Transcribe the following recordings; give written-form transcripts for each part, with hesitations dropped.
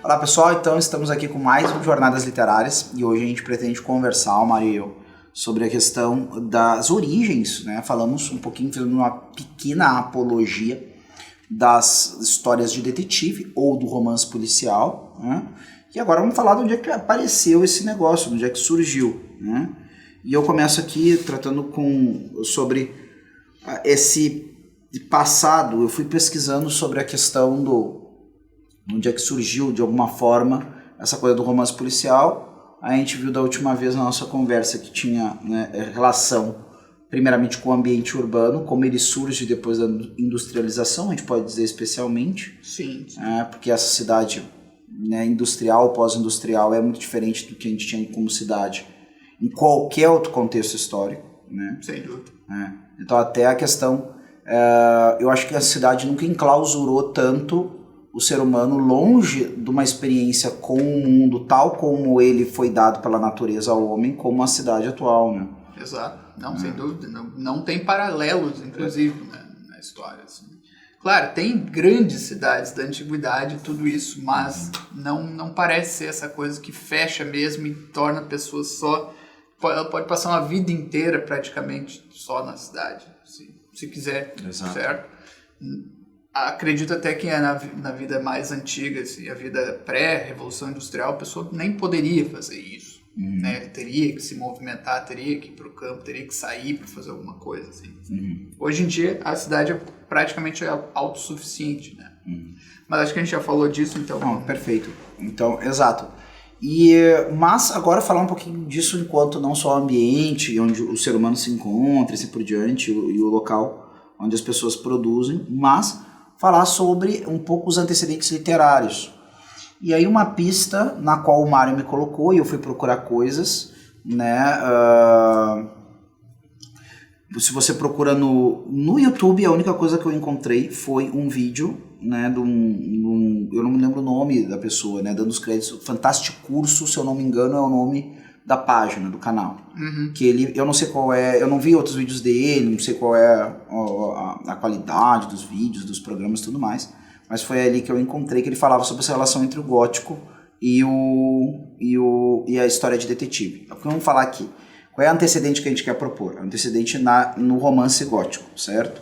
Olá pessoal, então estamos aqui com mais um Jornadas Literárias e hoje a gente pretende conversar, o Mário e eu, sobre a questão das origens, né? Falamos um pouquinho, fizemos uma pequena apologia das histórias de detetive ou do romance policial, né? E agora vamos falar de onde é que apareceu esse negócio, de onde é que surgiu, né? E eu começo aqui tratando sobre esse passado. Eu fui pesquisando sobre a questão onde é que surgiu, de alguma forma, essa coisa do romance policial. A gente viu da última vez na nossa conversa que tinha, né, relação, primeiramente, com o ambiente urbano, como ele surge depois da industrialização, a gente pode dizer especialmente. Sim. Porque essa cidade, né, industrial, pós-industrial, é muito diferente do que a gente tinha como cidade em qualquer outro contexto histórico, né? Sem dúvida. Então, até a questão... eu acho que a cidade nunca enclausurou tanto o ser humano longe de uma experiência com o mundo tal como ele foi dado pela natureza ao homem, como a cidade atual, né? Exato. Não, sem dúvida. Não tem paralelos, inclusive, né, na história. Assim. Claro, tem grandes cidades da antiguidade e tudo isso, mas não parece ser essa coisa que fecha mesmo e torna a pessoa só... Ela pode passar uma vida inteira praticamente só na cidade, se quiser. Exato. Certo? Acredito até que na vida mais antiga, assim, a vida pré-revolução industrial, a pessoa nem poderia fazer isso. Né? Teria que se movimentar, teria que ir para o campo, teria que sair para fazer alguma coisa. Assim. Hoje em dia, a cidade é praticamente autossuficiente. Né? Mas acho que a gente já falou disso, então... Não, perfeito. Então, exato. Mas agora falar um pouquinho disso enquanto não só o ambiente, onde o ser humano se encontra, e assim por diante, e o local onde as pessoas produzem, mas falar sobre um pouco os antecedentes literários. E aí uma pista na qual o Mário me colocou, e eu fui procurar coisas, né? Se você procura no YouTube, a única coisa que eu encontrei foi um vídeo, né, eu não me lembro o nome da pessoa, né, dando os créditos, Fantástico Curso, se eu não me engano, é o nome da página, do canal. Que eu não sei qual é, eu não vi outros vídeos dele, não sei qual é a qualidade dos vídeos, dos programas e tudo mais, mas foi ali que eu encontrei que ele falava sobre essa relação entre o gótico e a história de detetive. Vamos falar aqui. Qual é o antecedente que a gente quer propor? O antecedente no romance gótico, certo?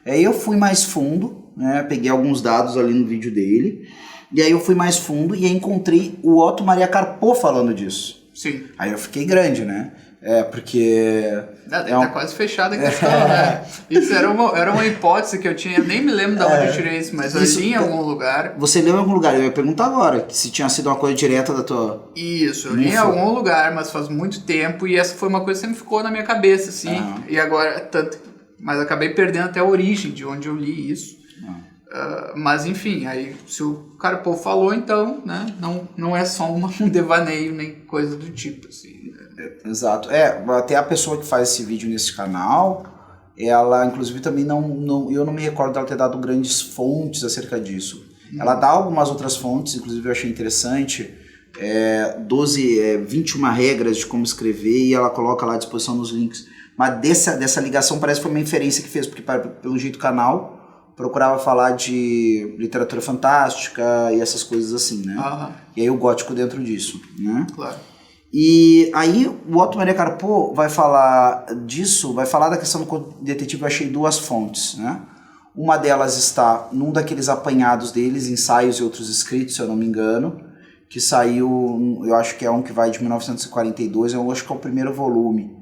Aí eu fui mais fundo, né, peguei alguns dados ali no vídeo dele, e aí eu fui mais fundo e encontrei o Otto Maria Carpo falando disso. Sim. Aí eu fiquei grande, né? Porque... Tá quase fechada a questão, né? Isso era uma hipótese que eu tinha, nem me lembro de onde eu tirei isso, mas eu li em algum lugar. Você leu em algum lugar? Eu ia perguntar agora, se tinha sido uma coisa direta da tua... Isso, eu li em algum lugar, mas faz muito tempo, e essa foi uma coisa que sempre ficou na minha cabeça, assim, e agora, mas acabei perdendo até a origem de onde eu li isso. Mas enfim, aí se o Carpo falou, então, né, não é só um devaneio nem coisa do tipo, assim. Exato. Até a pessoa que faz esse vídeo nesse canal, ela inclusive também eu não me recordo dela ter dado grandes fontes acerca disso. Ela dá algumas outras fontes, inclusive eu achei interessante, 21 regras de como escrever, e ela coloca lá à disposição nos links. Mas dessa ligação parece que foi uma inferência que fez, porque pelo jeito o canal procurava falar de literatura fantástica e essas coisas assim, né? E aí o gótico dentro disso, né? Claro. E aí o Otto Maria Carpo vai falar disso, vai falar da questão do detetive. Eu achei duas fontes, né? Uma delas está num daqueles apanhados deles, ensaios e outros escritos, se eu não me engano, que saiu, eu acho que é um que vai de 1942, eu acho que é o primeiro volume,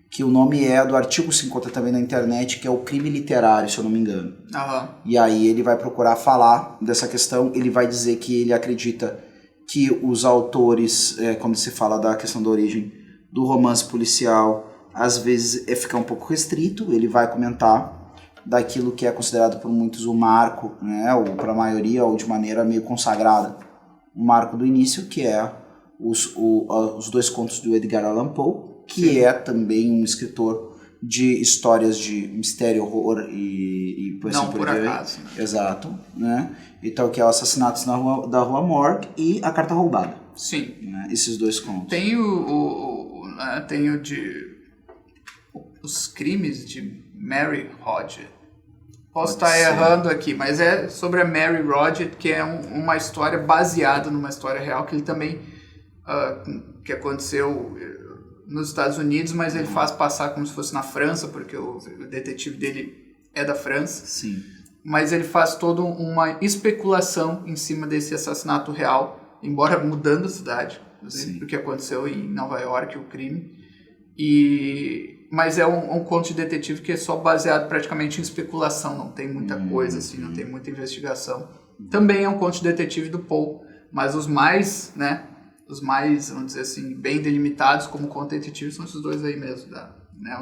que o nome é do artigo se encontra também na internet, que é o Crime Literário, se eu não me engano. E aí ele vai procurar falar dessa questão, ele vai dizer que ele acredita que os autores, quando se fala da questão da origem do romance policial, às vezes fica um pouco restrito. Ele vai comentar daquilo que é considerado por muitos o marco, né, ou para a maioria, ou de maneira meio consagrada, o marco do início, que é os dois contos do Edgar Allan Poe, que é também um escritor de histórias de mistério, horror e por não assim por acaso. Exato, né? Então, que é o Assassinatos da Rua Morgue e A Carta Roubada. Sim. Né? Esses dois contos. Tem os crimes de Mary Hodge. Posso Pode estar ser. errando aqui, mas é sobre a Mary Rodgett, que é uma história baseada numa história real, que ele também, que aconteceu nos Estados Unidos, mas ele faz passar como se fosse na França, porque o detetive dele é da França. Sim. Mas ele faz toda uma especulação em cima desse assassinato real, embora mudando a cidade, do que aconteceu em Nova York, o crime. Mas é um conto de detetive que é só baseado praticamente em especulação, não tem muita coisa, assim, não tem muita investigação. Também é um conto de detetive do Poe, mas os mais, vamos dizer assim, bem delimitados como conto de detetive são esses dois aí mesmo,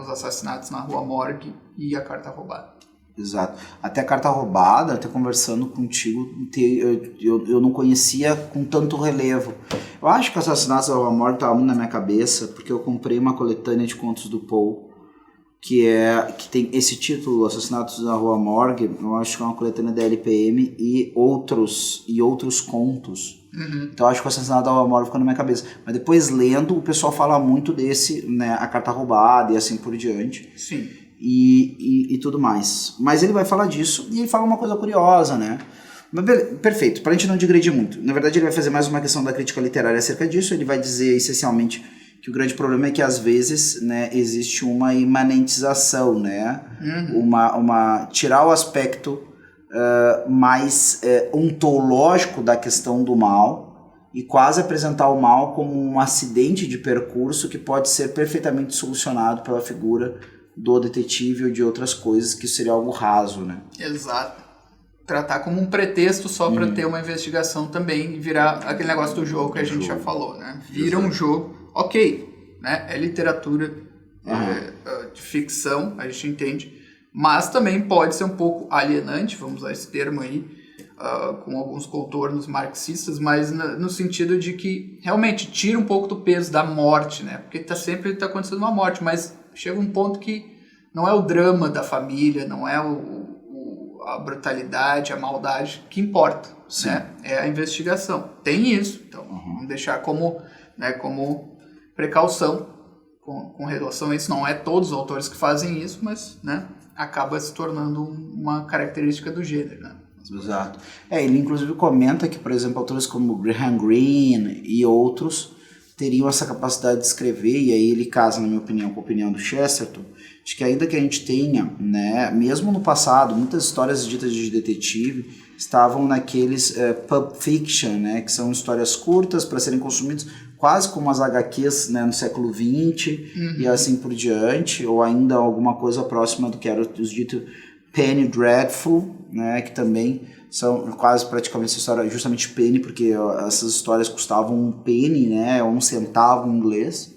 os assassinatos na Rua Morgue e a Carta Roubada. Exato. Até a Carta Roubada, até conversando contigo, eu não conhecia com tanto relevo. Eu acho que Assassinatos da Rua Morgue estava muito na minha cabeça, porque eu comprei uma coletânea de contos do Poe, que tem esse título, Assassinatos da Rua Morgue. Eu acho que é uma coletânea da LPM e outros contos. Uhum. Então eu acho que o Assassinato da Rua Morgue ficou na minha cabeça. Mas depois lendo, o pessoal fala muito desse, a Carta Roubada e assim por diante. Sim. E tudo mais. Mas ele vai falar disso e ele fala uma coisa curiosa, né? Mas perfeito, pra gente não digredir muito. Na verdade ele vai fazer mais uma questão da crítica literária acerca disso. Ele vai dizer essencialmente que o grande problema é que às vezes, existe uma imanentização, né? Uhum. Tirar o aspecto mais ontológico da questão do mal e quase apresentar o mal como um acidente de percurso que pode ser perfeitamente solucionado pela figura do detetive ou de outras coisas, que seria algo raso, né? Exato. Tratar como um pretexto só para ter uma investigação também e virar aquele negócio do jogo que a gente já falou, né? Vira um jogo, ok, né? É literatura de ficção, a gente entende, mas também pode ser um pouco alienante, vamos usar esse termo aí, com alguns contornos marxistas, mas no sentido de que realmente tira um pouco do peso da morte, né? Porque sempre está acontecendo uma morte, mas chega um ponto que não é o drama da família, não é a brutalidade, a maldade que importa, né? É a investigação. Tem isso, então vamos deixar como precaução com relação a isso. Não é todos os autores que fazem isso, mas, acaba se tornando uma característica do gênero, né? Exato. Ele inclusive comenta que, por exemplo, autores como Graham Greene e outros teriam essa capacidade de escrever, e aí ele casa, na minha opinião, com a opinião do Chesterton, de que ainda que a gente tenha, mesmo no passado, muitas histórias ditas de detetive estavam naqueles pulp fiction, que são histórias curtas para serem consumidas, quase como as HQs, no século XX, e assim por diante, ou ainda alguma coisa próxima do que era os ditos Penny Dreadful, que também são quase praticamente essa história, justamente penny, porque essas histórias custavam um penny, ou um centavo em inglês.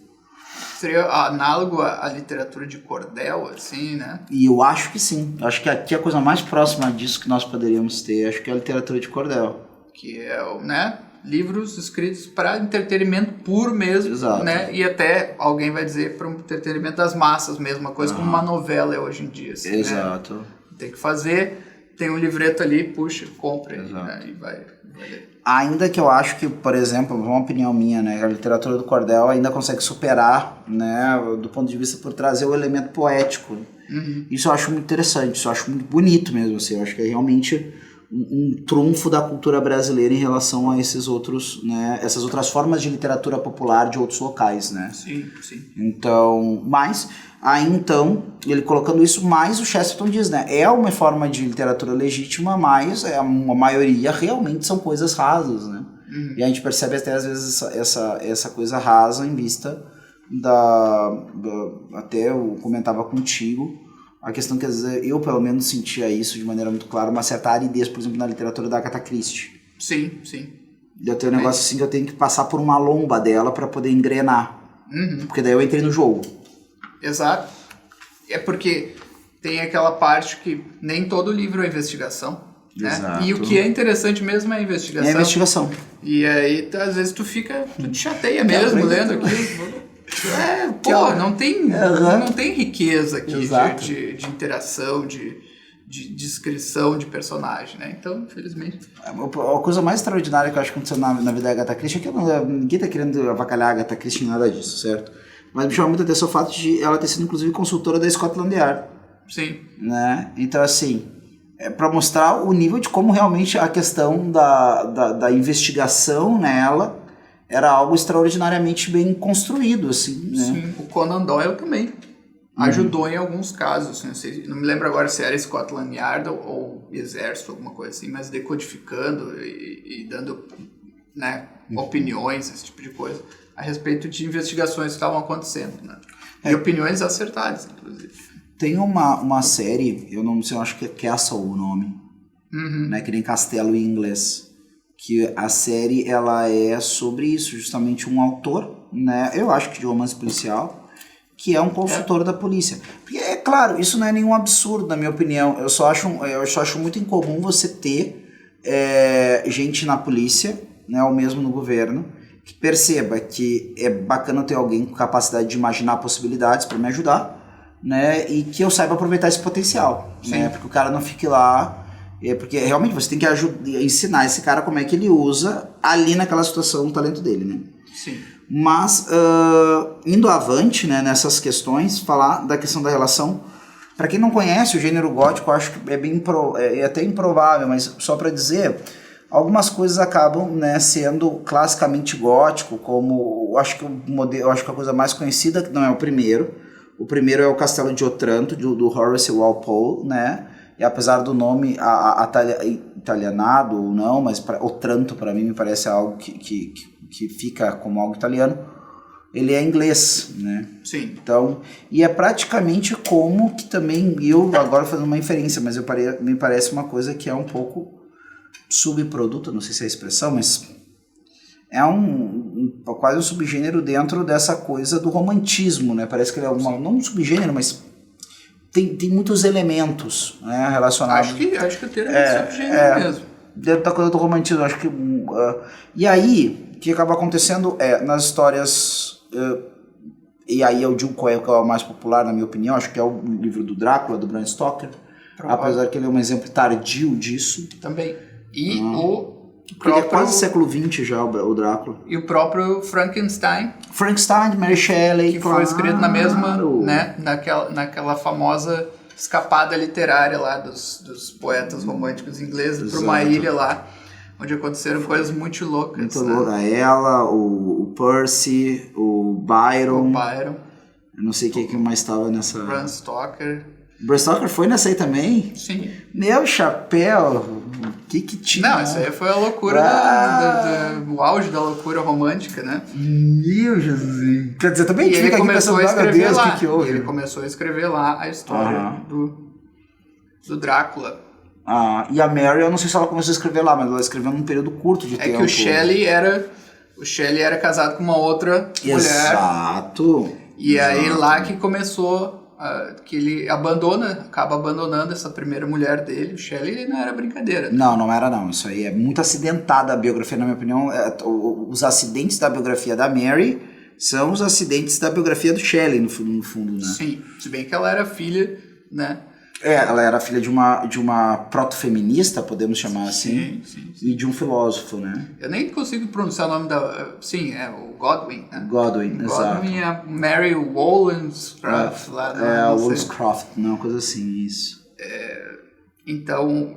Seria análogo à literatura de cordel, assim, né? E eu acho que sim. Acho que aqui a coisa mais próxima disso que nós poderíamos ter, acho que é a literatura de cordel. Que é, livros escritos para entretenimento puro mesmo, Exato. E até alguém vai dizer para um entretenimento das massas mesmo, uma coisa como uma novela é hoje em dia. Assim, Exato. Tem que fazer... Tem um livreto ali, puxa, compra e vai ler. Ainda que eu acho que, por exemplo, uma opinião minha, a literatura do cordel ainda consegue superar, do ponto de vista por trazer o elemento poético. Uhum. Isso eu acho muito interessante, isso eu acho muito bonito mesmo, assim, eu acho que é realmente um trunfo da cultura brasileira em relação a esses outros, essas outras formas de literatura popular de outros locais, né? Sim, sim. Então, ele colocando isso, mais o Chesterton diz, é uma forma de literatura legítima, mas a maioria realmente são coisas rasas, né? Uhum. E a gente percebe até às vezes essa coisa rasa em vista até eu comentava contigo, a questão que às vezes eu pelo menos sentia isso de maneira muito clara, uma certa aridez, por exemplo, na literatura da Agatha Christie. Sim, sim. Eu tenho um negócio assim que eu tenho que passar por uma lomba dela para poder engrenar, porque daí eu entrei no jogo. Exato. É porque tem aquela parte que nem todo livro é investigação, Exato. E o que é interessante mesmo é a investigação. É a investigação. E aí, às vezes, tu te chateia mesmo lendo aquilo. Não tem riqueza aqui de interação, de descrição de personagem, né? Então, infelizmente... A coisa mais extraordinária que eu acho que aconteceu na vida da Agatha Christie é que ninguém tá querendo avacalhar a Agatha Christie, nada disso, certo? Mas me chama muita atenção o fato de ela ter sido, inclusive, consultora da Scotland Yard. Sim. Então, assim, para mostrar o nível de como realmente a questão da investigação nela era algo extraordinariamente bem construído, assim, né? Sim, o Conan Doyle também ajudou em alguns casos, assim, não me lembro agora se era Scotland Yard ou Exército, alguma coisa assim, mas decodificando e dando, né, opiniões, esse tipo de coisa, a respeito de investigações que estavam acontecendo, né? E opiniões acertadas, inclusive. Tem uma série, eu não sei, eu acho que é Castle o nome, né, que nem castelo em inglês, que a série ela é sobre isso, justamente um autor, né, eu acho que de romance policial, que é um consultor da polícia. Porque, é claro, isso não é nenhum absurdo, na minha opinião, eu só acho muito incomum você ter gente na polícia, né, ou mesmo no governo, que perceba que é bacana ter alguém com capacidade de imaginar possibilidades para me ajudar, né, e que eu saiba aproveitar esse potencial, né, porque o cara não fique lá, porque realmente você tem que ensinar esse cara como é que ele usa ali naquela situação o talento dele, né. Sim. Mas indo avante, né, nessas questões, falar da questão da relação, para quem não conhece o gênero gótico, eu acho que é bem é até improvável, mas só para dizer, algumas coisas acabam, né, sendo classicamente gótico, como eu acho que a coisa mais conhecida, que não é o primeiro é o Castelo de Otranto, do Horace Walpole, né? E apesar do nome italianado ou não, mas Otranto para mim me parece algo que fica como algo italiano, ele é inglês, né? Sim. Então, e é praticamente como que também, eu agora fazendo uma inferência, mas me parece uma coisa que é um pouco subproduto, não sei se é a expressão, mas é quase um subgênero dentro dessa coisa do romantismo, né? Parece que ele é não um subgênero, mas tem muitos elementos, né, relacionados. Acho que o termo é subgênero mesmo. Dentro da coisa do romantismo, acho que... e aí, o que acaba acontecendo nas histórias... e aí eu digo qual é o mais popular, na minha opinião, acho que é o livro do Drácula, do Bram Stoker. Apesar que ele é um exemplo tardio disso. Também. E o próprio... Ele é quase século XX já, o Drácula. E o próprio Frankenstein. De Mary Shelley. Que foi escrito na mesma, né, naquela famosa escapada literária lá dos poetas românticos ingleses para uma ilha lá, onde aconteceram coisas muito loucas. Muito louca. Ela, o Percy, o Byron. Eu não sei quem que mais estava nessa... Bram Stoker. Bram Stoker foi nessa aí também? Sim. Meu chapéu, o que tinha? Não, isso aí foi a loucura, o auge da loucura romântica, né? Meu Jesus. Quer dizer, também ele começou a escrever lá. Que houve? Ele começou a escrever lá a história do Drácula. E a Mary, eu não sei se ela começou a escrever lá, mas ela escreveu num período curto de tempo. É que o Shelley era casado com uma outra mulher. Exato. E aí lá que começou... que ele acaba abandonando essa primeira mulher dele. O Shelley não era brincadeira. Né? Não era não. Isso aí é muito acidentada a biografia, na minha opinião. Os acidentes da biografia da Mary são os acidentes da biografia do Shelley, no fundo, né? Sim, se bem que ela era filha, né? Ela era filha de uma proto-feminista, podemos chamar assim, sim. E de um filósofo, né? Eu nem consigo pronunciar o nome da... Sim, é o Godwin, né? Godwin, exato. Godwin é a Mary Wollstonecraft lá do... a Wollstonecraft, uma coisa assim, isso. Então,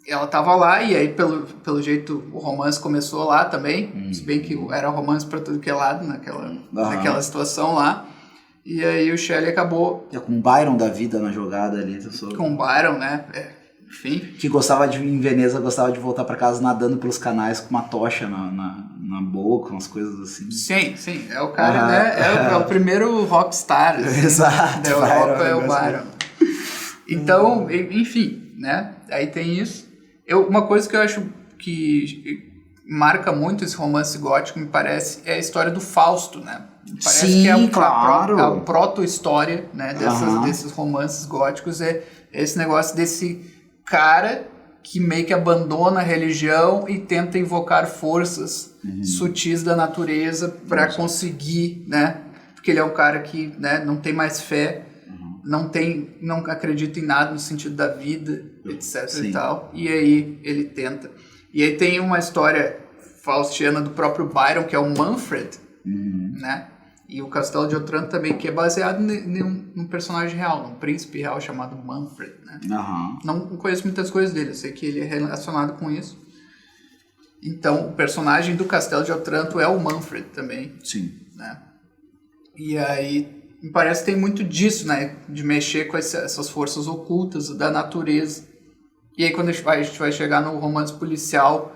ela tava lá e aí, pelo jeito, o romance começou lá também, se bem que era romance pra tudo que é lado naquela situação lá. E aí o Shelley acabou... com o Byron da vida na jogada ali. Com o Byron, né? Enfim. Que em Veneza, gostava de voltar pra casa nadando pelos canais com uma tocha na boca, umas coisas assim. Sim. É o cara, né? É o primeiro rockstar. Assim, exato. Da Europa é o Byron. Então, enfim, né? Aí tem isso. Uma coisa que eu acho que marca muito esse romance gótico, me parece, é a história do Fausto, né? Parece que é a proto-história, né, desses romances góticos, é esse negócio desse cara que meio que abandona a religião e tenta invocar forças sutis da natureza para conseguir, né? Porque ele é um cara que, né, não tem mais fé, não acredita em nada no sentido da vida, etc. e tal. E aí ele tenta. E aí tem uma história faustiana do próprio Byron, que é o Manfred, né? E o Castelo de Otranto também, que é baseado num personagem real, num príncipe real chamado Manfred, né? Não conheço muitas coisas dele, eu sei que ele é relacionado com isso. Então, o personagem do Castelo de Otranto é o Manfred também. Sim. Né? E aí, me parece que tem muito disso, né? De mexer com essas forças ocultas da natureza. E aí, quando a gente vai chegar no romance policial,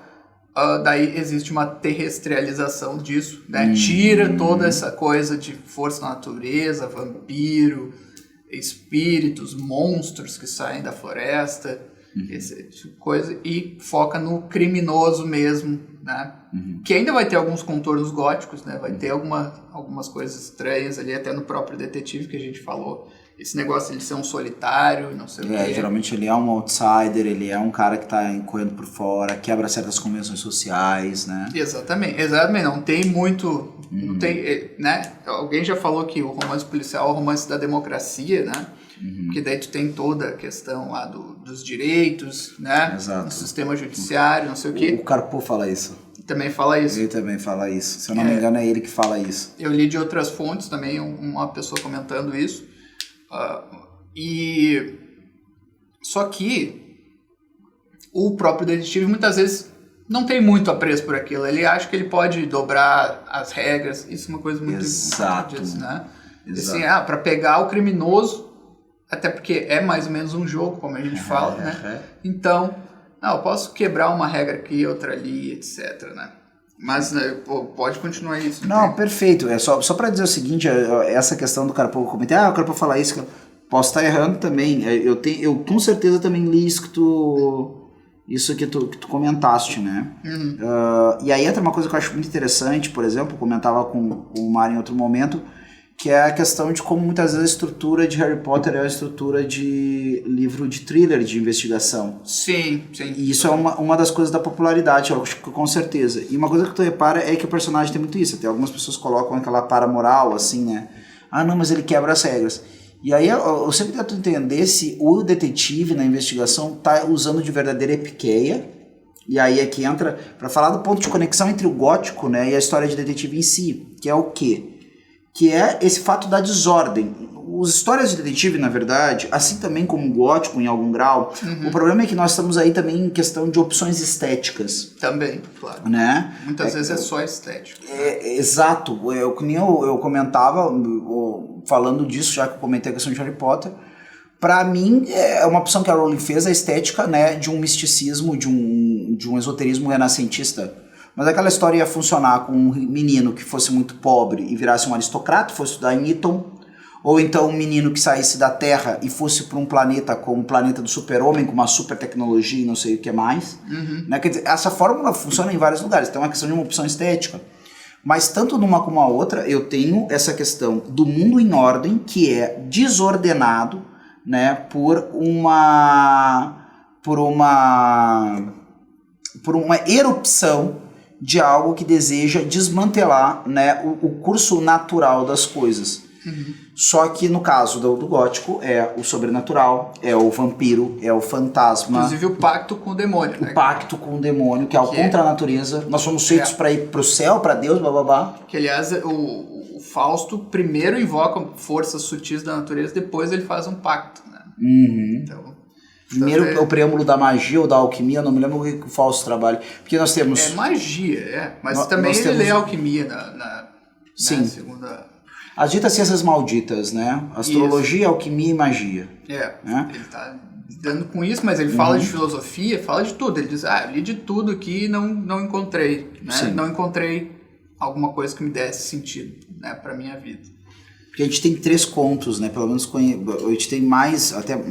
daí existe uma terrestrialização disso, né? Tira toda essa coisa de força da natureza, vampiro, espíritos, monstros que saem da floresta, essa coisa, e foca no criminoso mesmo, né? Que ainda vai ter alguns contornos góticos, né? Vai ter algumas coisas estranhas ali, até no próprio detetive que a gente falou. Esse negócio de ele ser um solitário, não sei o quê. Geralmente ele é um outsider, ele é um cara que tá correndo por fora, quebra certas convenções sociais, né? Exatamente. Não tem muito... Não tem, né? Alguém já falou que o romance policial é o romance da democracia, né? Porque daí tu tem toda a questão lá dos direitos, né? Exato. No sistema judiciário, não sei o quê. O Carpo fala isso. Também fala isso. Ele também fala isso. Se eu não me engano, é ele que fala isso. Eu li de outras fontes também, uma pessoa comentando isso. E só que o próprio detetive muitas vezes não tem muito apreço por aquilo. Ele acha que ele pode dobrar as regras. Isso é uma coisa muito Exato. Disso, né? Exato. Assim, para pegar o criminoso, até porque é mais ou menos um jogo, como a gente fala, né? Então, eu posso quebrar uma regra aqui, outra ali, etc, né? Mas pode continuar isso. Não, perfeito. É só para dizer o seguinte, essa questão do Carpo, eu comentei, o Carpo fala isso, que eu posso estar errando também. Eu com certeza também li isso que tu comentaste, né? E aí entra uma coisa que eu acho muito interessante, por exemplo, eu comentava com o Mário em outro momento, que é a questão de como muitas vezes a estrutura de Harry Potter é a estrutura de livro de thriller, de investigação. Sim. E isso é uma das coisas da popularidade, eu acho que com certeza. E uma coisa que tu repara é que o personagem tem muito isso. Até algumas pessoas colocam aquela paramoral, assim, né? Não, mas ele quebra as regras. E aí eu sempre tento entender se o detetive na investigação está usando de verdadeira epiqueia. E aí é que entra para falar do ponto de conexão entre o gótico, né, e a história de detetive em si, que é o quê? Que é esse fato da desordem. As histórias de detetive, na verdade, assim também como o gótico em algum grau, o problema é que nós estamos aí também em questão de opções estéticas. Também, claro. Né? Muitas vezes é só estético. Exato. Eu comentava, falando disso, já que eu comentei a questão de Harry Potter, para mim é uma opção que a Rowling fez, a estética, né, de um misticismo, de um esoterismo renascentista. Mas aquela história ia funcionar com um menino que fosse muito pobre e virasse um aristocrata, fosse estudar em Eton, ou então um menino que saísse da Terra e fosse para um planeta como o planeta do super-homem, com uma super tecnologia e não sei o que mais. Né? Quer dizer, essa fórmula funciona em vários lugares, então é uma questão de uma opção estética. Mas tanto numa como a outra, eu tenho essa questão do mundo em ordem, que é desordenado, né, por uma erupção de algo que deseja desmantelar, né, o curso natural das coisas. Só que no caso do gótico é o sobrenatural, é o vampiro, é o fantasma. Inclusive o pacto com o demônio. O pacto com o demônio, que é o contra a natureza. Nós somos feitos para ir pro céu, para Deus, bababá. Que aliás o Fausto primeiro invoca forças sutis da natureza, depois ele faz um pacto, né? Então... Primeiro o preâmbulo da magia ou da alquimia, eu não me lembro o que o Fausto trabalha. Porque nós temos... É magia, mas também ele lê alquimia na segunda... As ditas ciências malditas, né? Astrologia, isso. Alquimia e magia. Né? Ele tá lidando com isso, mas ele fala de filosofia, fala de tudo. Ele diz, eu li de tudo aqui e não encontrei. Né? Não encontrei alguma coisa que me desse sentido, né, pra minha vida. Porque a gente tem 3 contos, né? Pelo menos a gente tem mais... Até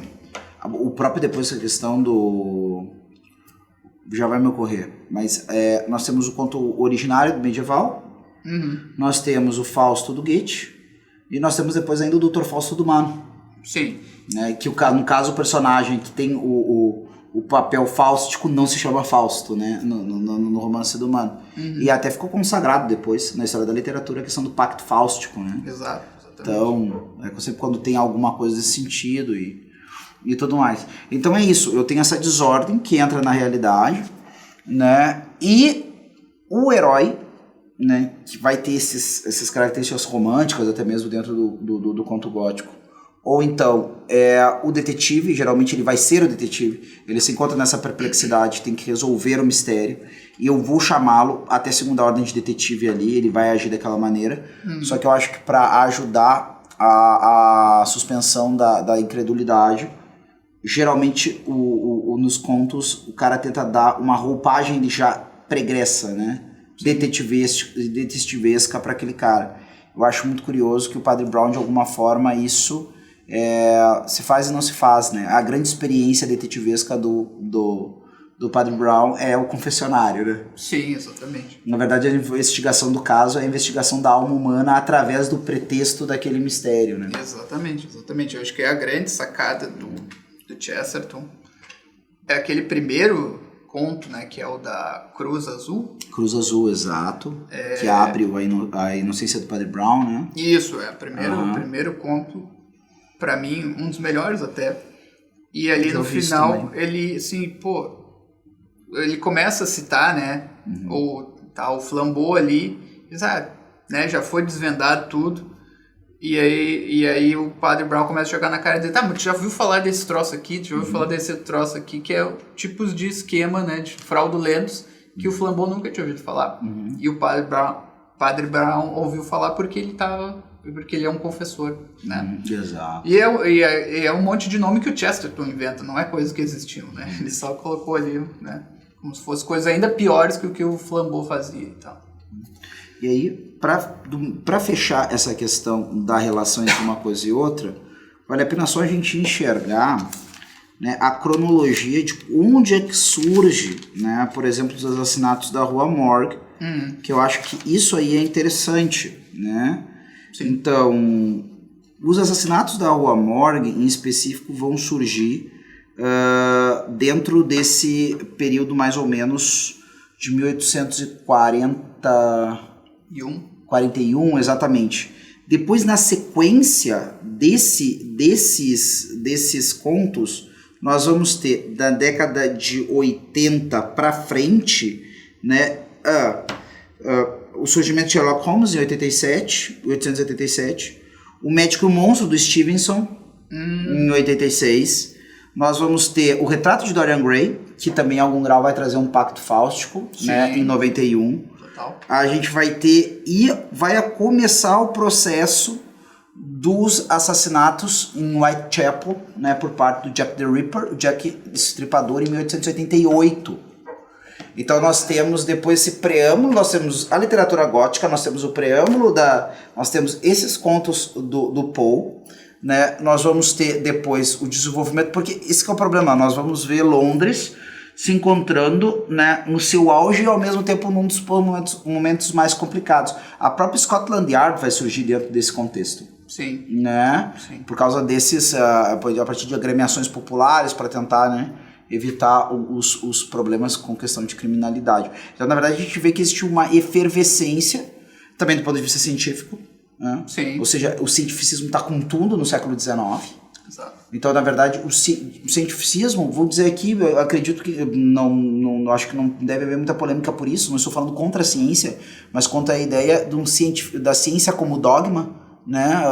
o próprio depois essa questão do... Já vai me ocorrer. Mas nós temos o conto originário do medieval. Nós temos o Fausto do Goethe e nós temos depois ainda o Dr. Fausto do Mano. Sim. Né, que no caso o personagem que tem o papel fáustico não se chama Fausto, né, no romance do Mano. E até ficou consagrado depois na história da literatura a questão do pacto fáustico, né? Exatamente. Então, sempre quando tem alguma coisa desse sentido e tudo mais. Então é isso, eu tenho essa desordem que entra na realidade, né, e o herói né, que vai ter essas características românticas até mesmo dentro do conto gótico. Ou então, o detetive, geralmente ele vai ser o detetive, ele se encontra nessa perplexidade, tem que resolver o mistério, e eu vou chamá-lo até segunda ordem de detetive ali, ele vai agir daquela maneira, só que eu acho que para ajudar a suspensão da incredulidade, geralmente nos contos o cara tenta dar uma roupagem já pregressa, né? Detetivesca para aquele cara. Eu acho muito curioso que o Padre Brown, de alguma forma, isso se faz e não se faz, né? A grande experiência detetivesca do Padre Brown é o confessionário, né? Sim, exatamente. Na verdade, a investigação do caso é a investigação da alma humana através do pretexto daquele mistério, né? Exatamente. Eu acho que é a grande sacada do Chesterton. É aquele primeiro conto, né, que é o da Cruz Azul. Cruz Azul, exato. Que abre a inocência do Padre Brown, né? Isso, o primeiro conto, pra mim, um dos melhores até. E ali no final, ele, assim, ele começa a citar, né, o Flambeau ali, diz, né, já foi desvendado tudo. E aí o Padre Brown começa a jogar na cara dele, mas tu já ouviu falar desse troço aqui, que é tipos de esquema, né, de fraudulentos que o Flambeau nunca tinha ouvido falar. E o Padre Brown ouviu falar porque ele é um confessor, né? Exato. E é um monte de nome que o Chesterton inventa, não é coisa que existiu, né? Ele só colocou ali, né, como se fosse coisas ainda piores que o que o Flambeau fazia e tal. E aí, para fechar essa questão da relação entre uma coisa e outra, vale a pena só a gente enxergar, né, a cronologia de onde é que surge, né, por exemplo, os assassinatos da Rua Morgue, que eu acho que isso aí é interessante, né? Sim. Então, os assassinatos da Rua Morgue, em específico, vão surgir dentro desse período mais ou menos de 1841, exatamente. Depois, na sequência desses contos, nós vamos ter da década de 80 para frente, né, o surgimento de Sherlock Holmes em 1887, o Médico Monstro do Stevenson em 86. Nós vamos ter o Retrato de Dorian Gray, que também em algum grau vai trazer um pacto fáustico, né, em 91. Total. A gente vai ter e vai começar o processo dos assassinatos em Whitechapel, né, por parte do Jack the Ripper, o Jack Estripador, em 1888. Então nós temos depois esse preâmbulo, nós temos a literatura gótica, nós temos o preâmbulo nós temos esses contos do Poe, né? Nós vamos ter depois o desenvolvimento, porque esse que é o problema, nós vamos ver Londres se encontrando, né, no seu auge e ao mesmo tempo num dos momentos mais complicados. A própria Scotland Yard vai surgir dentro desse contexto. Sim. Né? Sim. Por causa desses, a partir de agremiações populares para tentar, né, evitar os problemas com questão de criminalidade. Então, na verdade, a gente vê que existe uma efervescência, também do ponto de vista científico, né? Sim. Ou seja, o cientificismo está com tudo no século XIX. Exato. Então, na verdade, o cientificismo, vou dizer aqui, eu acredito que acho que não deve haver muita polêmica por isso, não estou falando contra a ciência, mas contra a ideia da ciência como dogma, né,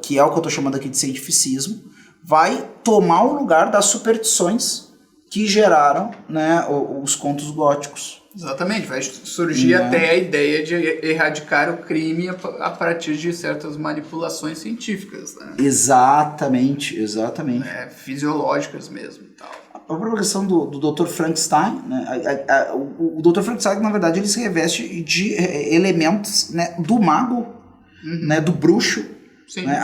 que é o que eu estou chamando aqui de cientificismo, vai tomar o lugar das superstições que geraram, né, os contos góticos. Exatamente, vai surgir até a ideia de erradicar o crime a partir de certas manipulações científicas, né? Exatamente. Fisiológicas mesmo e tal. A própria questão do Dr. Frankenstein, né? O Dr. Frankenstein, na verdade, ele se reveste de elementos, né, do mago, né, do bruxo. Sim, né?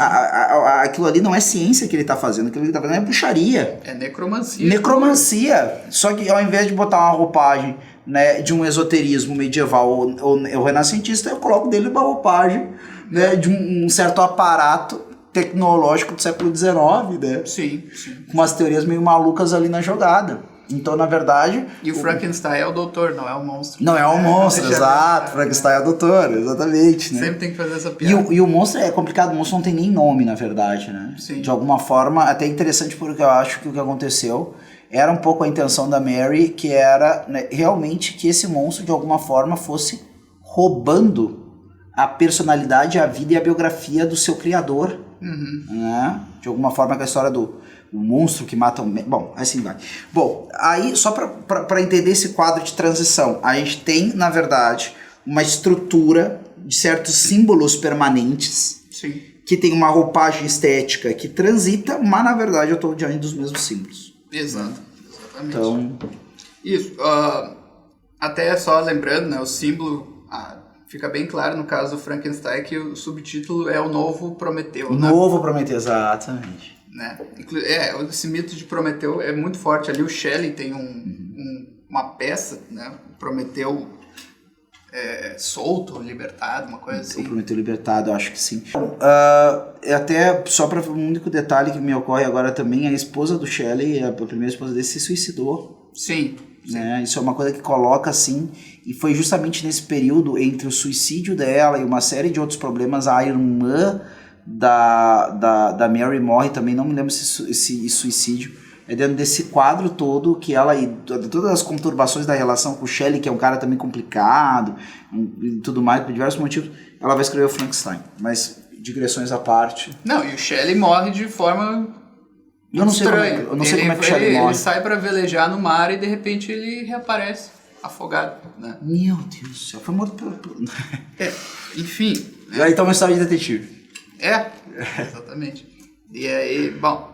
Aquilo ali não é ciência que ele está fazendo, aquilo que ele está fazendo é bruxaria. É necromancia. Necromancia. Só que ao invés de botar uma roupagem, né, de um esoterismo medieval ou renascentista, eu coloco dele uma roupagem, né, de um certo aparato tecnológico do século XIX, né? Sim. Com umas teorias meio malucas ali na jogada. Então, na verdade... E o Frankenstein é o doutor, não é o monstro. Não é o monstro, exato. Frankenstein é o doutor, exatamente, né? Sempre tem que fazer essa piada. E o monstro é complicado, o monstro não tem nem nome, na verdade, né? Sim. De alguma forma, até interessante porque eu acho que o que aconteceu era um pouco a intenção da Mary, que era, né, realmente que esse monstro, de alguma forma, fosse roubando a personalidade, a vida e a biografia do seu criador. Né? De alguma forma, com a história do monstro que mata o... Bom, assim vai. Bom, aí, só para entender esse quadro de transição, a gente tem, na verdade, uma estrutura de certos símbolos permanentes. Sim. Que tem uma roupagem estética que transita, mas, na verdade, eu estou diante dos mesmos símbolos. Exatamente. Então... Isso. Até só lembrando, né, o símbolo... fica bem claro no caso do Frankenstein que o subtítulo é o novo Prometeu. O novo Prometeu, exatamente. Né? Esse mito de Prometeu é muito forte. Ali o Shelley tem uma peça, né? Prometeu solto, libertado, uma coisa assim. O Prometeu libertado, eu acho que sim. Até só para um único detalhe que me ocorre agora também, a esposa do Shelley, a primeira esposa dele, se suicidou. Sim. Né? Isso é uma coisa que coloca assim, e foi justamente nesse período entre o suicídio dela e uma série de outros problemas, a irmã da Mary morre também, não me lembro se esse suicídio é dentro desse quadro todo que ela, e todas as conturbações da relação com o Shelley, que é um cara também complicado e tudo mais, por diversos motivos, ela vai escrever o Frankenstein, mas digressões à parte. Não, e o Shelley morre de forma eu não sei estranha. Como é que o Shelley morre. Ele sai pra velejar no mar e de repente ele reaparece afogado, né? Meu Deus do céu, foi morto por... Enfim. Aí tá uma história de detetive. Exatamente. E aí, bom...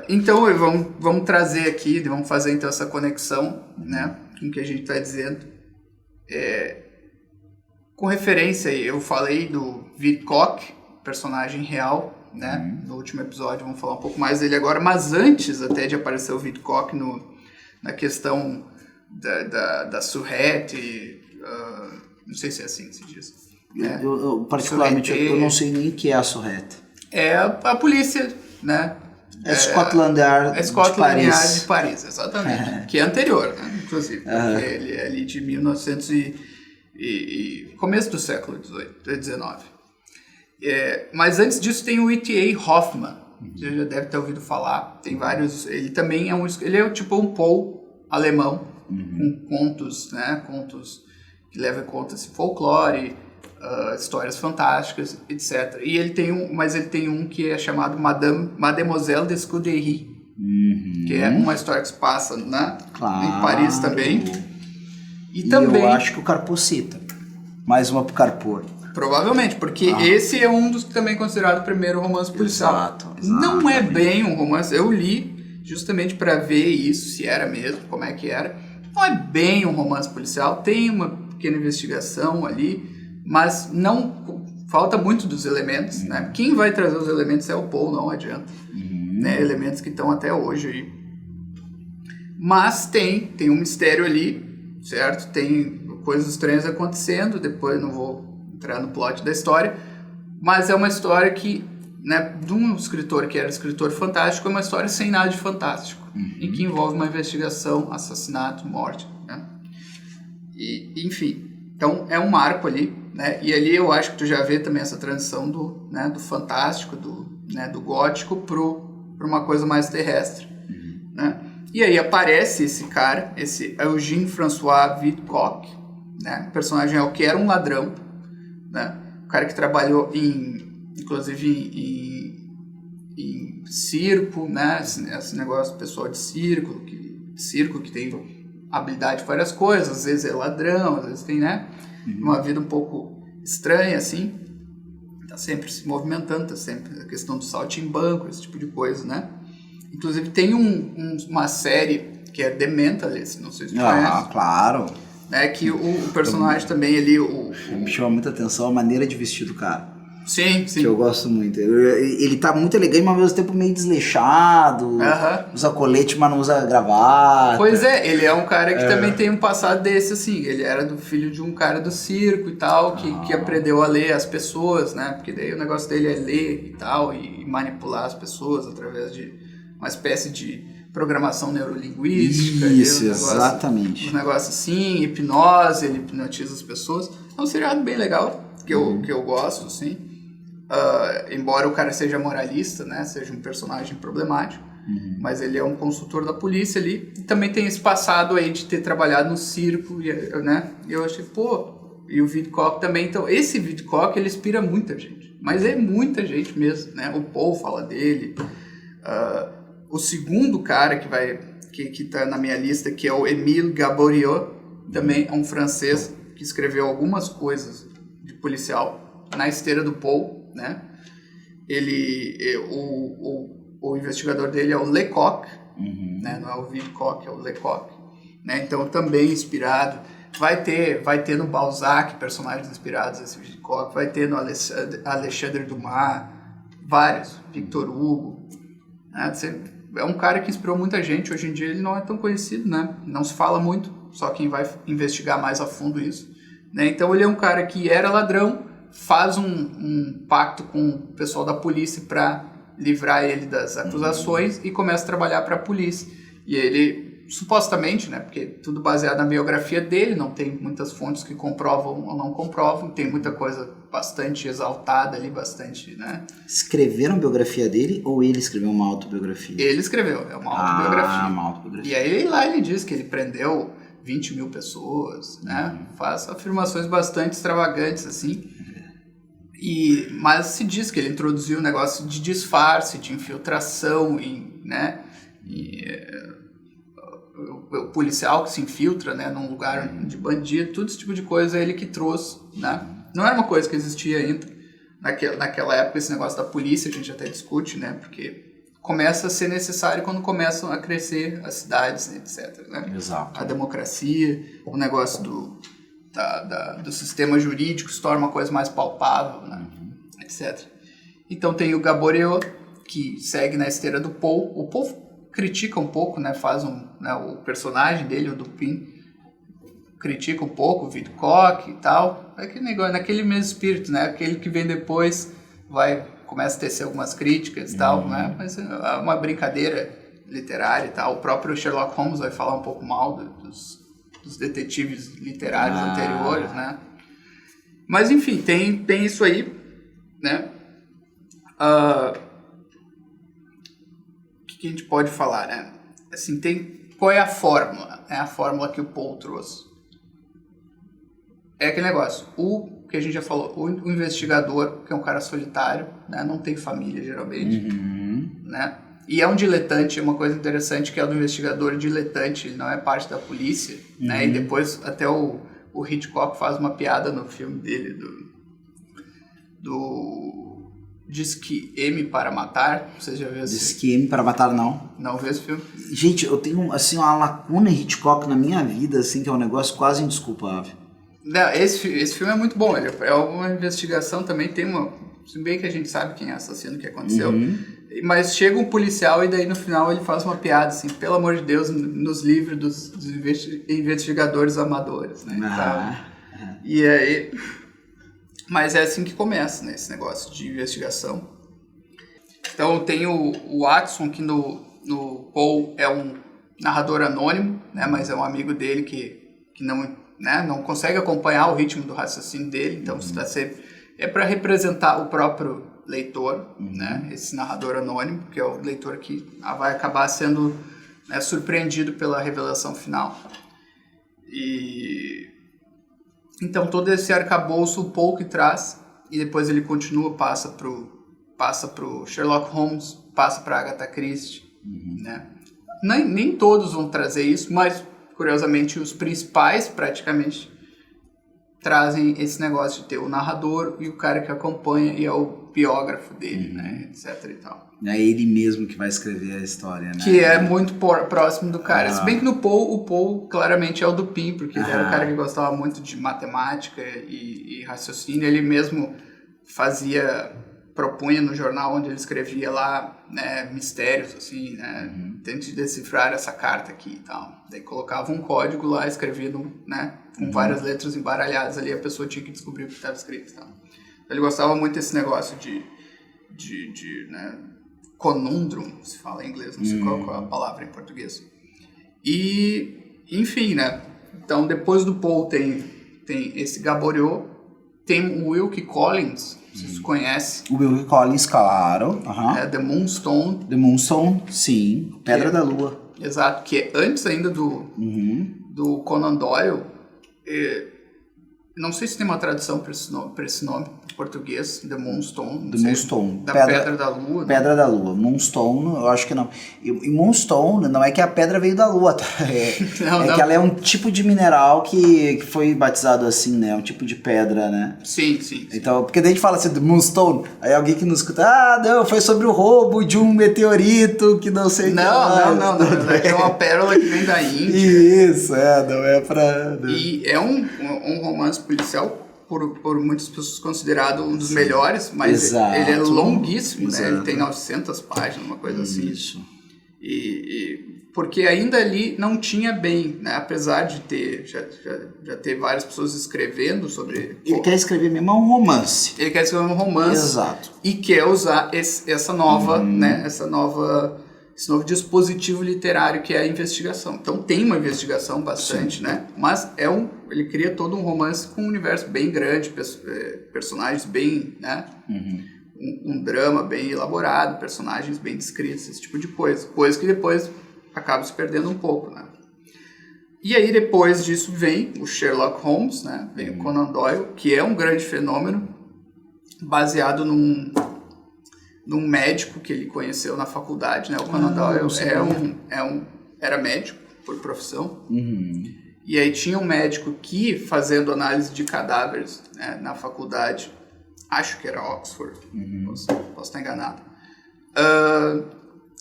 então, vamos trazer aqui, vamos fazer então essa conexão, né, com o que a gente está dizendo. Com referência, eu falei do Vidcock, personagem real, né, no último episódio, vamos falar um pouco mais dele agora, mas antes até de aparecer o Vidcock na questão da Surrette, não sei se é assim que se diz. Eu particularmente, eu não sei nem o que é a Surrette. É a polícia, né? Scotland Yard de Paris, exatamente. Que é anterior, né? Inclusive, porque ele é ali de 1900 e começo do século XIX. Mas antes disso tem o E.T.A. Hoffmann. Você já deve ter ouvido falar. Tem vários. Ele também ele é tipo um Poe alemão, com contos, né? Contos que levam em conta esse folclore, histórias fantásticas, etc. E ele tem um que é chamado Mademoiselle de Scudéry, que é uma história que se passa em Paris também. E também eu acho que o Carpo cita. Mais uma pro Carpo. Provavelmente, porque esse é um dos que também é considerado o primeiro romance policial. Exato. Não é bem um romance, eu li justamente para ver isso, se era mesmo, como é que era. Não é bem um romance policial, tem uma pequena investigação ali, mas não falta muito dos elementos, né? Quem vai trazer os elementos é o Poe, não adianta. Né? Elementos que estão até hoje aí. Mas tem um mistério ali, certo? Tem coisas estranhas acontecendo, depois não vou entrar no plot da história, mas é uma história que, né, de um escritor que era escritor fantástico, é uma história sem nada de fantástico, e que envolve uma investigação, assassinato, morte, né? E, enfim, então é um marco ali, né? E ali eu acho que tu já vê também essa transição do fantástico, do gótico para uma coisa mais terrestre, né? E aí aparece esse cara, esse Eugène François Vidcock, né? O personagem que era um ladrão, né? O cara que trabalhou inclusive em circo, né? Esse negócio pessoal de circo que tem habilidade de várias coisas, às vezes é ladrão, às vezes tem, né? Uma vida um pouco estranha, assim, tá sempre se movimentando, tá sempre a questão do saltimbanco, esse tipo de coisa, né? Inclusive tem uma série que é The Mentalist, não sei se você conhece. Claro. Né, que o personagem também ali... Me chama muita atenção a maneira de vestir do cara. Sim. Que eu gosto muito. Ele tá muito elegante, mas ao mesmo tempo meio desleixado. Usa colete, mas não usa gravata. Pois é, ele é um cara que também tem um passado desse, assim. Ele era do filho de um cara do circo e tal, que aprendeu a ler as pessoas, né? Porque daí o negócio dele é ler e tal, e manipular as pessoas através de uma espécie de programação neurolinguística. Isso, exatamente. Um negócio assim, hipnose, ele hipnotiza as pessoas. É um seriado bem legal, que eu gosto, assim. Embora o cara seja moralista, né, seja um personagem problemático, Mas ele é um consultor da polícia ali. E também tem esse passado aí de ter trabalhado no circo, né? E eu achei, pô... E o Vidcock também. Então, esse Vidcock, ele inspira muita gente. Mas é muita gente mesmo, né? O Paul fala dele. O segundo cara que tá na minha lista, que é o Émile Gaboriau, também é um francês que escreveu algumas coisas de policial na esteira do Paul, né? O investigador dele é o Lecoq, né? Não é o Vidcock, é o Lecoq, né? Então também inspirado. Vai ter no Balzac personagens inspirados nesse Vidcock, vai ter no Alexandre Dumas, vários, Victor Hugo, né? É um cara que inspirou muita gente. Hoje em dia ele não é tão conhecido, né? Não se fala muito, só quem vai investigar mais a fundo isso, né? Então ele é um cara que era ladrão, faz um pacto com o pessoal da polícia para livrar ele das acusações e começa a trabalhar para a polícia. E ele, supostamente, né? Porque tudo baseado na biografia dele, não tem muitas fontes que comprovam ou não comprovam, tem muita coisa bastante exaltada ali, bastante, né? Escreveram a biografia dele ou ele escreveu uma autobiografia? Ele escreveu, é uma autobiografia. Uma autobiografia. E aí lá ele diz que ele prendeu 20 mil pessoas, né? Faz afirmações bastante extravagantes, assim. Mas se diz que ele introduziu um negócio de disfarce, de infiltração, né? O policial que se infiltra, né, num lugar de bandido, todo esse tipo de coisa é ele que trouxe, né? Não era uma coisa que existia ainda naquela época, esse negócio da polícia, a gente até discute, né? Porque começa a ser necessário quando começam a crescer as cidades, etc. Né? Exato. A democracia, o negócio do sistema jurídico se torna uma coisa mais palpável, né? Etc. Então tem o Gaboriau, que segue na esteira do Paul. O Paul critica um pouco, né? Faz né, o personagem dele, o Dupin, critica um pouco o Vidcock e tal. É aquele negócio, naquele mesmo espírito, né? Aquele que vem depois começa a tecer algumas críticas e tal, né? Mas é uma brincadeira literária e tal. O próprio Sherlock Holmes vai falar um pouco mal dos detetives literários anteriores, né? Mas enfim, tem isso aí, né? O que a gente pode falar, né? Assim, qual é a fórmula? É a fórmula que o Paul trouxe. É aquele negócio, o que a gente já falou, o investigador, que é um cara solitário, né? Não tem família, geralmente, né? E é um diletante, uma coisa interessante que é o do investigador diletante, ele não é parte da polícia, né? E depois até o Hitchcock faz uma piada no filme dele, Diz que M para Matar, você já viu esse? Diz que M para Matar, não. Não viu esse filme? Gente, eu tenho assim, uma lacuna em Hitchcock na minha vida, assim, que é um negócio quase indesculpável. Não, esse filme é muito bom, ele é uma investigação também, se bem que a gente sabe quem é assassino, o que aconteceu, mas chega um policial e daí no final ele faz uma piada, assim, pelo amor de Deus, nos livros dos investigadores amadores, né? E aí... Mas é assim que começa, né, esse negócio de investigação. Então tem o Watson, que no Paul é um narrador anônimo, né, mas é um amigo dele que não consegue acompanhar o ritmo do raciocínio dele, então é para representar o próprio leitor, né, esse narrador anônimo, que é o leitor que vai acabar sendo, né, surpreendido pela revelação final. Então todo esse arcabouço o Paul que traz, e depois ele continua, passa pro Sherlock Holmes, passa para Agatha Christie, né? Nem todos vão trazer isso, mas curiosamente os principais praticamente trazem esse negócio de ter o narrador e o cara que acompanha e é o biógrafo dele, né, etc e tal. É ele mesmo que vai escrever a história, né? Que é muito próximo do cara. Se bem que no Paul, o Paul claramente é o Dupin, porque ele era um cara que gostava muito de matemática e raciocínio. Ele mesmo propunha no jornal onde ele escrevia lá, né, mistérios, assim, né? Tente decifrar essa carta aqui e tal. Daí colocava um código lá, escrevia, né, com várias letras embaralhadas ali, a pessoa tinha que descobrir o que estava escrito e tal. Ele gostava muito desse negócio de né, conundrum, se fala em inglês, não sei qual é a palavra em português. E, enfim, né? Então, depois do Paul tem esse Gaboriau, Tem o Wilkie Collins, vocês conhecem. O Wilkie Collins, claro. The Moonstone. The Moonstone, sim. Pedra da Lua. Exato, que é antes ainda do Conan Doyle. Não sei se tem uma tradução para esse nome em português, The Moonstone. The Moonstone. Da Pedra da Lua. Né? Pedra da Lua. Moonstone, eu acho que não. E Moonstone não é que a pedra veio da Lua, tá? Não. Que ela é um tipo de mineral que foi batizado assim, né? Um tipo de pedra, né? Sim. Então, porque daí a gente fala assim, The Moonstone, aí alguém que nos escuta, não, foi sobre o roubo de um meteorito que não sei o que. Não. É uma pérola que vem da Índia. Isso, não é pra... E é um romance policial, por muitas pessoas considerado um dos melhores, mas ele é longuíssimo, né? Ele tem 900 páginas, uma coisa assim. Isso. Porque ainda ali não tinha bem, né? Apesar de ter já ter várias pessoas escrevendo sobre... Ele quer escrever mesmo um romance. Ele quer escrever um romance. Exato. E quer usar essa nova, né? Esse novo dispositivo literário que é a investigação. Então tem uma investigação bastante, né? Mas ele cria todo um romance com um universo bem grande, personagens bem, né? Um drama bem elaborado, personagens bem descritos, esse tipo de coisa. Coisa que depois acaba se perdendo um pouco, né? E aí depois disso vem o Sherlock Holmes, né? Vem o Conan Doyle, que é um grande fenômeno, baseado num médico que ele conheceu na faculdade, né? O Conan Doyle era médico por profissão. E aí tinha um médico que, fazendo análise de cadáveres, né, na faculdade, acho que era Oxford, posso estar enganado,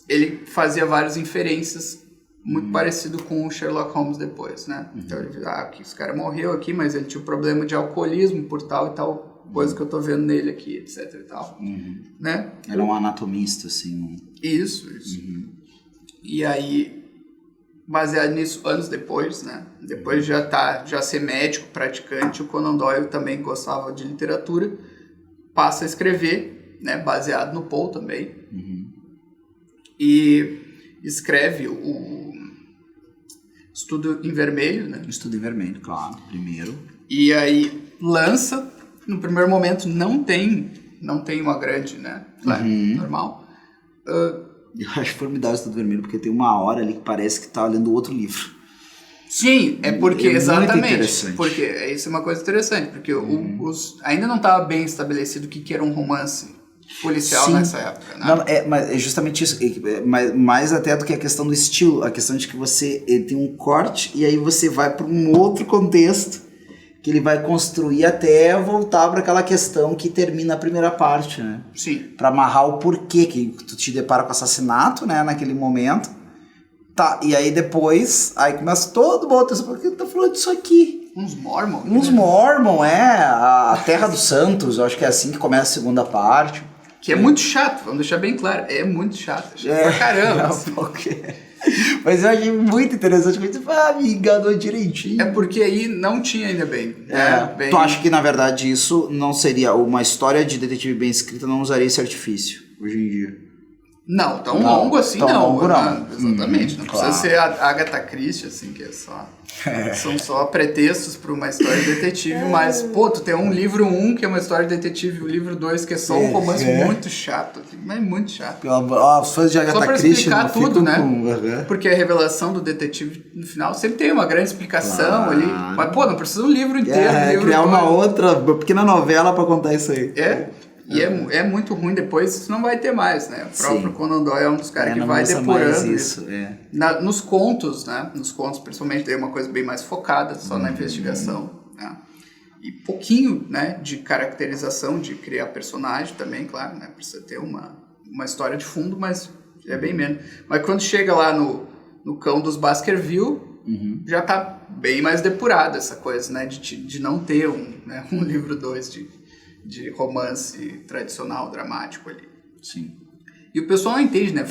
ele fazia várias inferências muito parecido com o Sherlock Holmes depois, né? Então ele dizia, que esse cara morreu aqui, mas ele tinha um problema de alcoolismo por tal e tal coisa que eu tô vendo nele aqui, etc e tal. Né? Era um anatomista, assim. Isso. E aí, baseado nisso, anos depois, né? Depois de já ser médico, praticante, o Conan Doyle também gostava de literatura, passa a escrever, né? Baseado no Poe também. E escreve o Estudo em Vermelho, né? Estudo em Vermelho, claro, primeiro. E aí lança. No primeiro momento não tem uma grande, né? Normal. Eu acho formidável o Estudo Vermelho, porque tem uma hora ali que parece que tá lendo outro livro. Sim, é porque exatamente. Muito interessante. Porque isso é uma coisa interessante, porque ainda não estava bem estabelecido o que era um romance policial nessa época, né? Não, mas é justamente isso, mais até do que a questão do estilo, a questão de que ele tem um corte e aí você vai para um outro contexto que ele vai construir até voltar para aquela questão que termina a primeira parte, né? Sim. Para amarrar o porquê que tu te depara com assassinato, né, naquele momento. Tá, e aí depois, aí começa todo mundo, por que tu tá falando disso aqui? Uns Mormon. A Terra dos Santos, eu acho que é assim que começa a segunda parte. Que é muito chato, vamos deixar bem claro, é muito chato. Pra caramba. Mas eu achei muito interessante, me enganou direitinho. É porque aí não tinha ainda bem. Bem... Tu acha que na verdade isso não seria uma história de detetive bem escrita, não usaria esse artifício hoje em dia? Não, tão longo assim não. Longo, não. Exatamente, não claro. precisa ser a Agatha Christie, assim, que é só... São só pretextos para uma história de detetive, mas, pô, tu tem um livro 1 que é uma história de detetive, o livro 2 que é só um romance muito chato, mas muito chato. Os fãs de Agatha Christie só para explicar tudo, né? Uhum. Porque a revelação do detetive no final sempre tem uma grande explicação ali, mas, pô, não precisa um livro inteiro. Criar uma outra pequena novela para contar isso aí. E é muito ruim depois, isso não vai ter mais, né? O próprio Conan Doyle é um dos caras que vai depurando isso. Nos contos, né? Nos contos, principalmente, tem uma coisa bem mais focada, só na investigação, né? E pouquinho, né, de caracterização, de criar personagem também, claro, né? Precisa ter uma história de fundo, mas é bem menos. Mas quando chega lá no Cão dos Baskerville, já tá bem mais depurada essa coisa, né? De não ter um livro 2 de romance tradicional, dramático ali. Sim. E o pessoal não entende, né?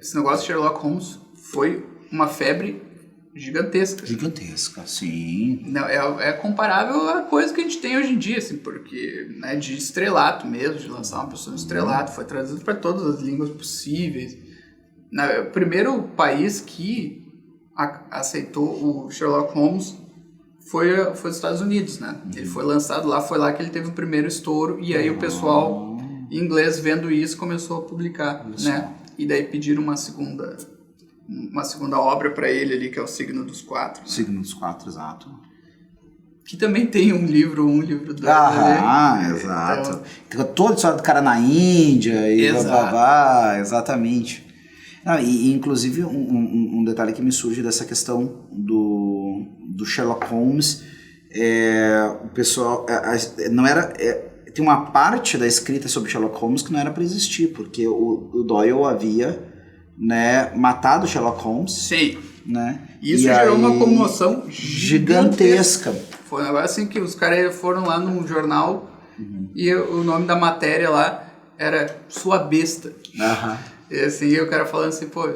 Esse negócio de Sherlock Holmes foi uma febre gigantesca. Gigantesca, sim. Não, é comparável à coisa que a gente tem hoje em dia, assim, porque, né, de estrelato mesmo, de lançar uma pessoa no estrelato, foi traduzido para todas as línguas possíveis. O primeiro país que aceitou o Sherlock Holmes foi os Estados Unidos, né? Ele foi lançado lá, foi lá que ele teve o primeiro estouro, e aí o pessoal em inglês, vendo isso, começou a publicar, né? E daí pediram uma segunda obra para ele ali, que é o Signo dos Quatro. Né? Signo dos Quatro, exato. Que também tem um livro 2. Exato. Então, toda a história do cara na Índia e babá, exatamente. E inclusive um detalhe que me surge dessa questão do Sherlock Holmes, o pessoal não era tem uma parte da escrita sobre Sherlock Holmes que não era para existir, porque o Doyle havia, né, matado Sherlock Holmes. Sim. Né? Isso gerou uma comoção gigantesca. Foi um negócio assim que os caras foram lá num jornal e o nome da matéria lá era Sua Besta. E assim, o cara falando assim, pô,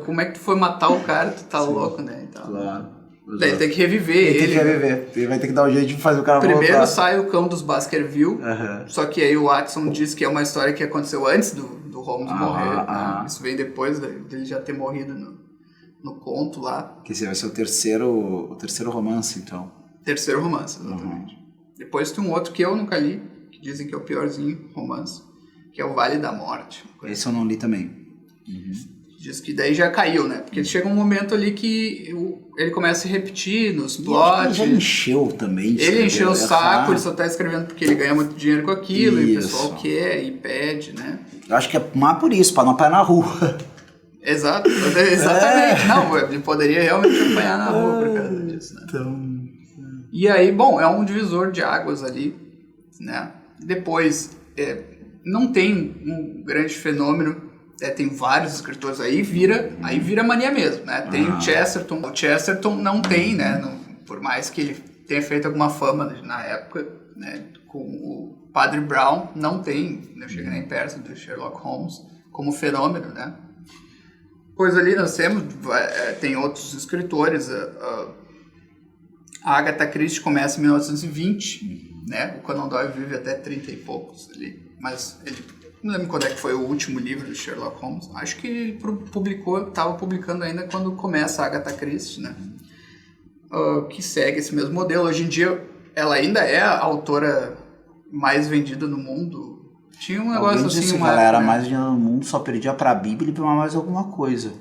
como é que tu foi matar o cara? Tu tá louco, né? Então, claro. Daí tem que reviver ele. Tem que reviver. Ele vai ter que dar um jeito de fazer o cara Primeiro voltar. sai o Cão dos Baskerville, só que aí o Watson diz que é uma história que aconteceu antes do Holmes morrer. Né? Isso vem depois dele já ter morrido no conto lá. Que esse vai ser o terceiro romance, então. Terceiro romance, exatamente. Depois tem um outro que eu nunca li, que dizem que é o piorzinho romance, que é o Vale da Morte. Esse eu não li também. Diz que daí já caiu, né? Porque chega um momento ali que ele começa a se repetir nos plots. Ele já encheu também. Ele encheu o saco, ele só tá escrevendo porque ele ganha muito dinheiro com aquilo, e o pessoal quer e pede, né? Eu acho que é mais por isso, pra não apanhar na rua. Exatamente. Não, ele poderia realmente apanhar na rua por causa disso, né? Então... E aí, bom, é um divisor de águas ali, né? Depois, não tem um grande fenômeno, tem vários escritores aí, vira mania mesmo, né? Tem o Chesterton não tem, né? Por mais que ele tenha feito alguma fama na época, né? Com o Padre Brown, não chega nem perto do Sherlock Holmes como fenômeno, né? Pois ali nós temos, tem outros escritores, a Agatha Christie começa em 1920, né? O Conan Doyle vive até 30 e poucos ali, mas ele não lembro quando é que foi o último livro do Sherlock Holmes. Acho que ele estava publicando ainda quando começa a Agatha Christie, né? Que segue esse mesmo modelo. Hoje em dia, ela ainda é a autora mais vendida no mundo. Tinha um negócio assim... Ela era mais vendida no mundo, só perdia pra Bíblia e pra mais alguma coisa.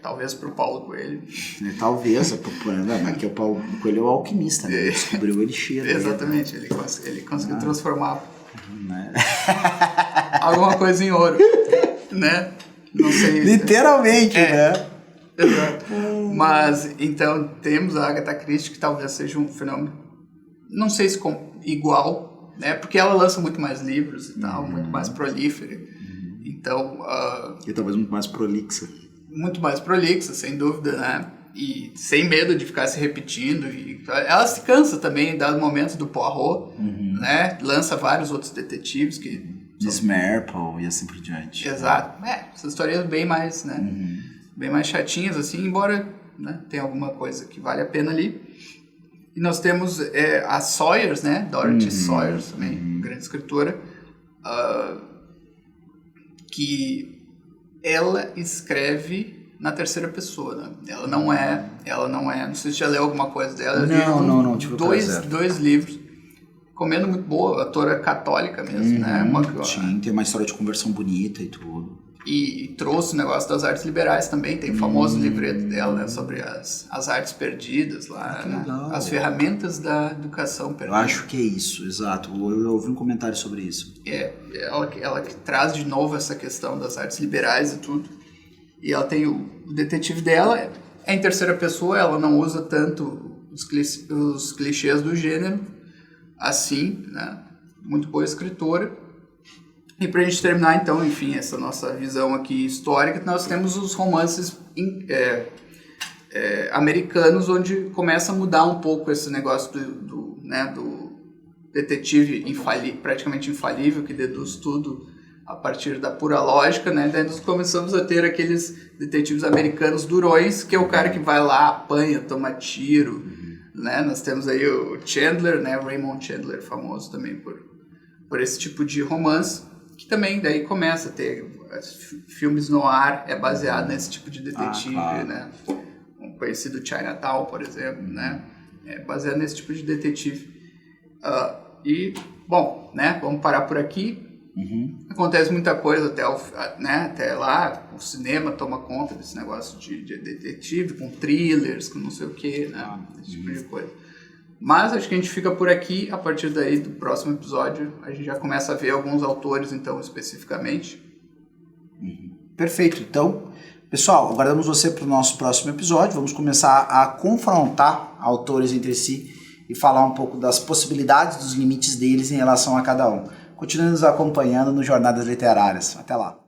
Talvez pro Paulo Coelho. Talvez, mas que o Paulo Coelho é o alquimista, né? Ele descobriu ele cheio. Exatamente, ele conseguiu transformar alguma coisa em ouro, né? Não sei. Literalmente, né? Exato. Mas, então, temos a Agatha Christie, que talvez seja um fenômeno, não sei se igual, né? Porque ela lança muito mais livros e tal, muito mais prolífera. Então... e talvez muito mais prolixa. Muito mais prolixa, sem dúvida, né? E sem medo de ficar se repetindo. Ela se cansa também, em dado momento, do Poirot, né? Lança vários outros detetives que... Miss Marple e assim por diante. Exato. Essas histórias bem mais, né? Bem mais chatinhas, assim, embora, né, tenha alguma coisa que vale a pena ali. E nós temos a Sawyers, né? Dorothy Sawyers, também, grande escritora, que ela escreve na terceira pessoa, né? Ela não é, não sei se já leu alguma coisa dela. Não, tive dois livros. Comendo muito boa, autora católica mesmo, né? Sim, tem uma história de conversão bonita e tudo. E trouxe o negócio das artes liberais também, tem o famoso livreto dela, né? Sobre as artes perdidas lá, né? As ferramentas da educação perdida. Eu acho que é isso, exato. Eu ouvi um comentário sobre isso. Ela que traz de novo essa questão das artes liberais e tudo. E ela tem o detetive dela, é em terceira pessoa, ela não usa tanto os clichês do gênero, assim, né? Muito boa escritora. E pra gente terminar, então, enfim, essa nossa visão aqui histórica, nós temos os romances americanos, onde começa a mudar um pouco esse negócio do detetive praticamente infalível, que deduz tudo a partir da pura lógica, né? Daí nós começamos a ter aqueles detetives americanos durões, que é o cara que vai lá, apanha, toma tiro, né? Nós temos aí o Chandler, né? Raymond Chandler, famoso também por esse tipo de romance, que também daí começa a ter filmes noir, é baseado nesse tipo de detetive, né? Um conhecido Chinatown, por exemplo, né? baseado nesse tipo de detetive. E, bom, né, vamos parar por aqui. Acontece muita coisa até lá, o cinema toma conta desse negócio de detetive, com thrillers, com não sei o que, né, esse tipo de coisa. Mas acho que a gente fica por aqui. A partir daí do próximo episódio a gente já começa a ver alguns autores, então, especificamente. Perfeito. Então, pessoal, aguardamos você para o nosso próximo episódio. Vamos começar a confrontar autores entre si e falar um pouco das possibilidades, dos limites deles em relação a cada um. Continue nos acompanhando no Jornadas Literárias. Até lá.